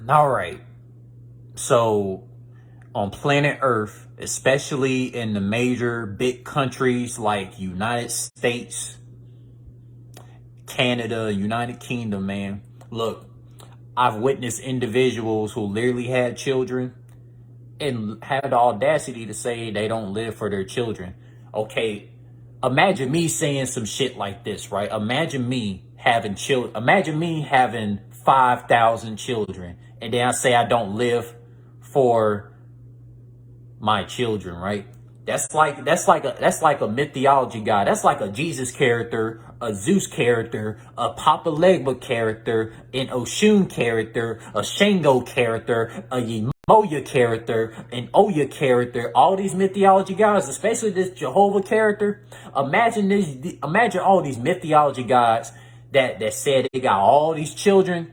All right. So on planet Earth, especially in the major big countries like United States, Canada, United Kingdom, man. Look, I've witnessed individuals who literally had children and have the audacity to say they don't live for their children. Okay, imagine me saying some shit like this, right? Imagine me having children. Imagine me having 5,000 children, and then I say I don't live for my children, right? That's like a mythology guy. That's like a Jesus character, a Zeus character, a Papa Legba character, an Oshun character, a Shango character, a Yemoya character, an Oya character. All these mythology guys, especially this Jehovah character. Imagine all these mythology guys that said they got all these children,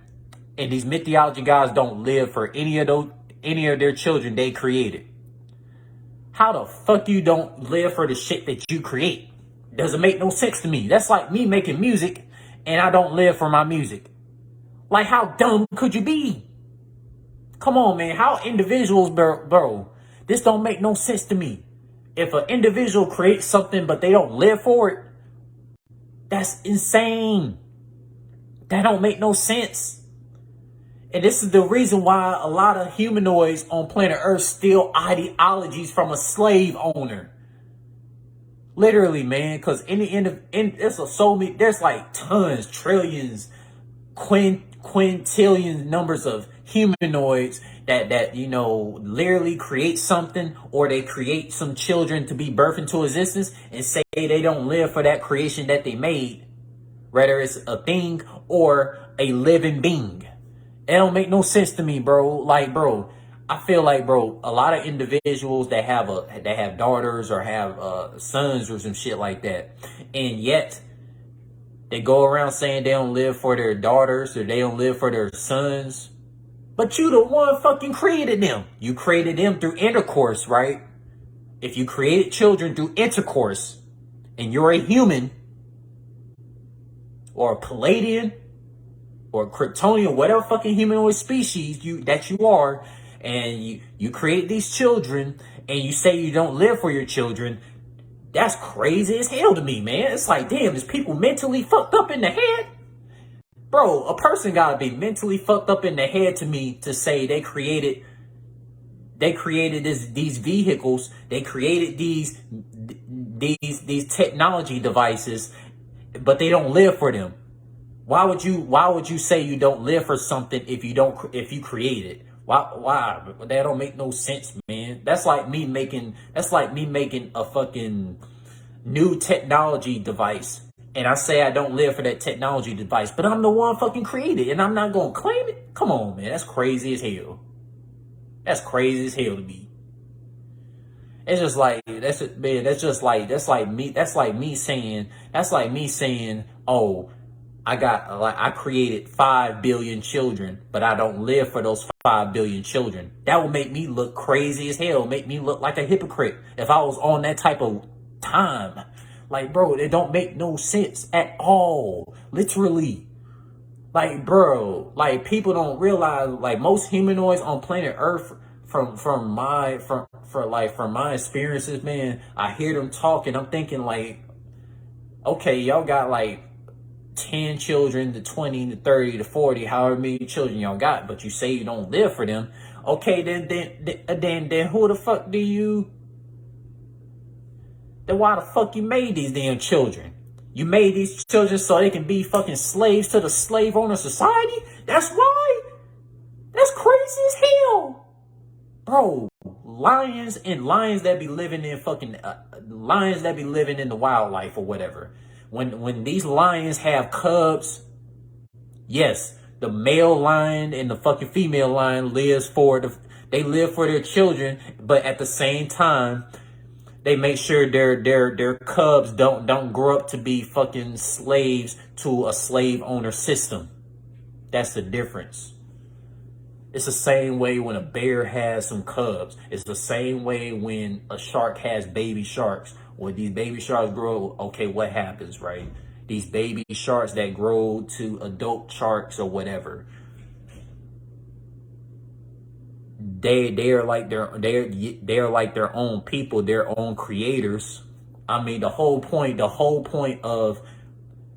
and these mythology guys don't live for any of their children they created. How the fuck you don't live for the shit that you create? Doesn't make no sense to me. That's like me making music and I don't live for my music. Like, how dumb could you be? Come on, man. How individuals, bro, this don't make no sense to me. If an individual creates something but they don't live for it, that's insane. That don't make no sense. And this is the reason why a lot of humanoids on planet Earth steal ideologies from a slave owner. Literally, man, because there's like tons, trillions, quintillions numbers of humanoids that literally create something, or they create some children to be birthed into existence and say they don't live for that creation that they made, whether it's a thing or a living being. It don't make no sense to me, bro. Like, bro, I feel like, bro, a lot of individuals that have daughters or have sons or some shit like that, and yet they go around saying they don't live for their daughters or they don't live for their sons. But you the one fucking created them. You created them through intercourse, right? If you created children through intercourse and you're a human or a Palladian or Kryptonian, whatever fucking humanoid species you are, and you create these children and you say you don't live for your children, that's crazy as hell to me, man. It's like, damn, is people mentally fucked up in the head? Bro, a person gotta be mentally fucked up in the head to me to say they created these vehicles, they created these technology devices, but they don't live for them. Why would you say you don't live for something if you create it? Why? That don't make no sense, man. That's like me making a fucking new technology device, and I say I don't live for that technology device, but I'm the one fucking created, and I'm not gonna claim it. Come on, man. That's crazy as hell. That's crazy as hell to me. It's just like that's like me saying, oh, I created 5 billion children, but I don't live for those 5 billion children. That would make me look crazy as hell, make me look like a hypocrite if I was on that type of time. Like, bro, it don't make no sense at all. Literally. Like, bro, like, people don't realize, like, most humanoids on planet Earth, from my experiences, man, I hear them talk and I'm thinking, like, okay, y'all got like 10 children to 20 to 30 to 40, however many children y'all got, but you say you don't live for them. Okay, then who the fuck then why the fuck you made these damn children? You made these children so they can be fucking slaves to the slave owner society? That's why? That's crazy as hell. Bro, lions that be living in the wildlife or whatever. When these lions have cubs, yes, the male lion and the fucking female lion live for their children, but at the same time, they make sure their cubs don't grow up to be fucking slaves to a slave owner system. That's the difference. It's the same way when a bear has some cubs. It's the same way when a shark has baby sharks. When these baby sharks grow, okay, what happens, right? These baby sharks that grow to adult sharks or whatever, they are like they're like their own people, their own creators. I mean, the whole point of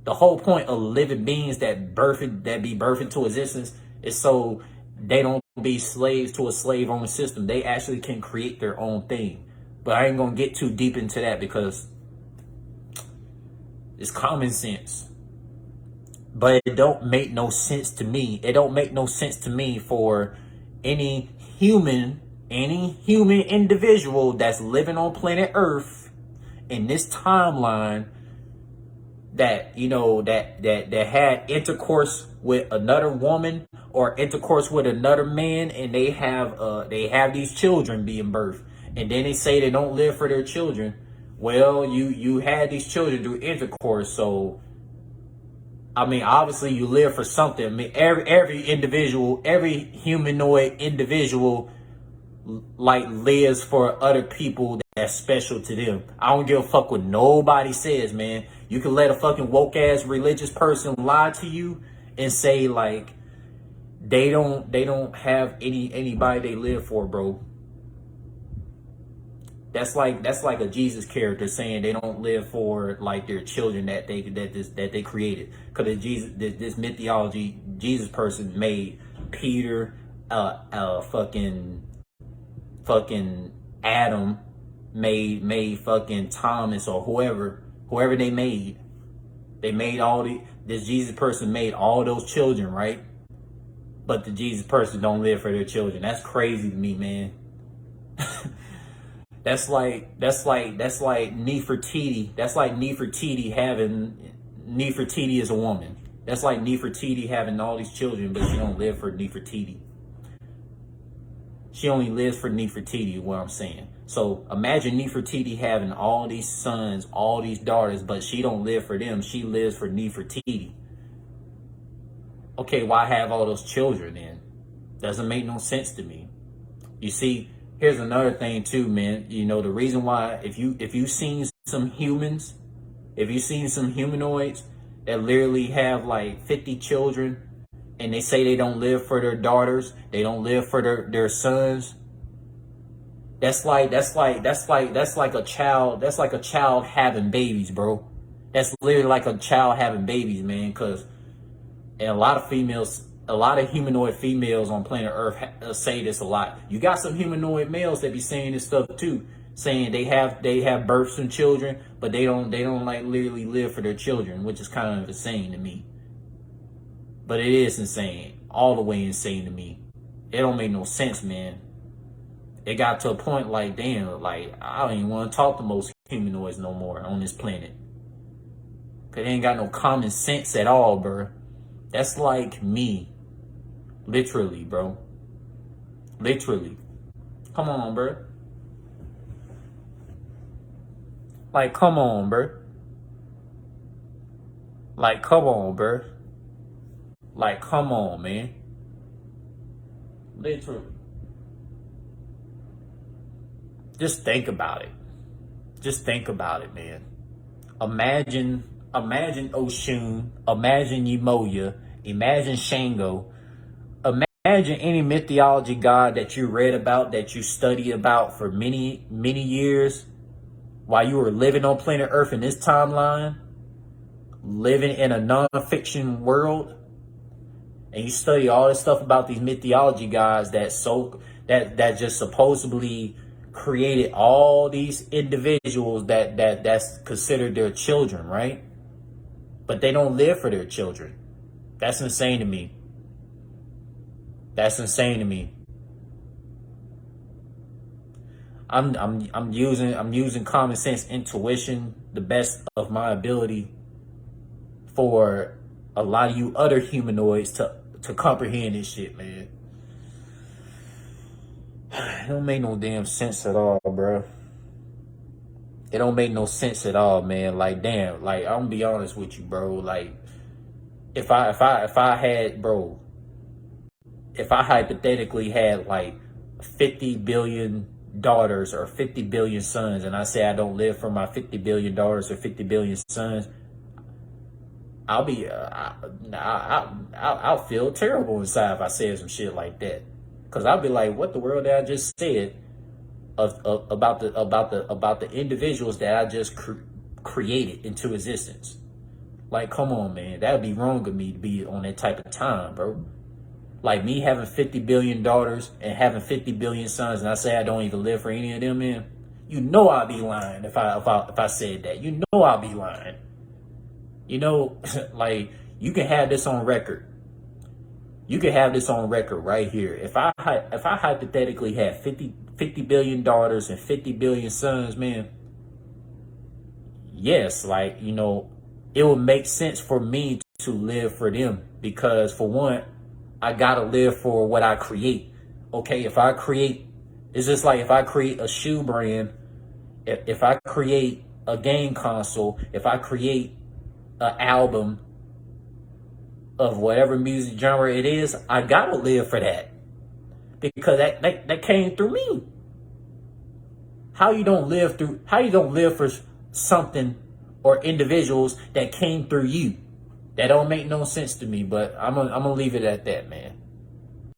living beings that be birthed into existence is so they don't be slaves to a slave owning system. They actually can create their own thing. But I ain't gonna get too deep into that because it's common sense. But it don't make no sense to me. It don't make no sense to me for any human individual that's living on planet Earth in this timeline that, you know, that had intercourse with another woman or intercourse with another man, and they have these children being birthed, and then they say they don't live for their children. Well, you had these children through intercourse, so I mean, obviously you live for something. I mean, every individual, every humanoid individual, like, lives for other people that's special to them. I don't give a fuck what nobody says, man. You can let a fucking woke ass religious person lie to you and say like they don't have anybody they live for, bro. That's like a Jesus character saying they don't live for like their children that they created. Because this mythology, Jesus person made Peter, fucking Adam, made fucking Thomas, or whoever they made. They made this Jesus person made all those children, right? But the Jesus person don't live for their children. That's crazy to me, man. That's like Nefertiti. That's like Nefertiti is a woman. That's like Nefertiti having all these children, but she don't live for Nefertiti. She only lives for Nefertiti, is what I'm saying. So imagine Nefertiti having all these sons, all these daughters, but she don't live for them. She lives for Nefertiti. Okay, why have all those children then? Doesn't make no sense to me. You see, here's another thing too, man. You know, the reason why, if you've seen some humans, if you've seen some humanoids that literally have like 50 children, and they say they don't live for their daughters, they don't live for their sons. That's like a child having babies, bro. That's literally like a child having babies, man. Cause and a lot of humanoid females on planet Earth say this a lot. You got some humanoid males that be saying this stuff too, saying they have birthed some children, but they don't like literally live for their children, which is kind of insane to me. But it is insane, all the way insane to me. It don't make no sense, man. It got to a point like, damn, like I don't even want to talk to most humanoids no more on this planet. Cause they ain't got no common sense at all, bro. That's like me. Literally, bro. Literally. Come on, bro. Like, come on, bro. Like, come on, bro. Like, come on, man. Literally. Just think about it. Just think about it, man. Imagine Oshun. Imagine Yemoya. Imagine Shango. Imagine any mythology god that you read about, that you study about for many, many years while you were living on planet Earth in this timeline, living in a non-fiction world, and you study all this stuff about these mythology gods that just supposedly created all these individuals that's considered their children, right? But they don't live for their children. That's insane to me. That's insane to me. I'm using common sense, intuition, the best of my ability for a lot of you other humanoids to comprehend this shit, man. It don't make no damn sense at all, bro. It don't make no sense at all, man. Like, damn, like, I'm gonna be honest with you, bro. Like, if I had, bro, if I hypothetically had like 50 billion daughters or 50 billion sons, and I say I don't live for my 50 billion daughters or 50 billion sons, I'll be, I'll feel terrible inside if I said some shit like that. Cause I'll be like, what the world did I just said about the individuals that I just created into existence? Like, come on, man. That would be wrong of me to be on that type of time, bro. Like me having 50 billion daughters and having 50 billion sons, and I say I don't even live for any of them, man. You know I'd be lying if I said that. You know I'd be lying. You know, like you can have this on record. You can have this on record right here. If I hypothetically had 50 billion daughters and 50 billion sons, man, yes, like, you know, it would make sense for me to live for them because, for one, I gotta live for what I create. Okay, if I create, it's just like if I create a shoe brand, if I create a game console, if I create an album of whatever music genre it is, I gotta live for that because that came through me. How you don't live for something or individuals that came through you? That don't make no sense to me, but I'm gonna leave it at that, man.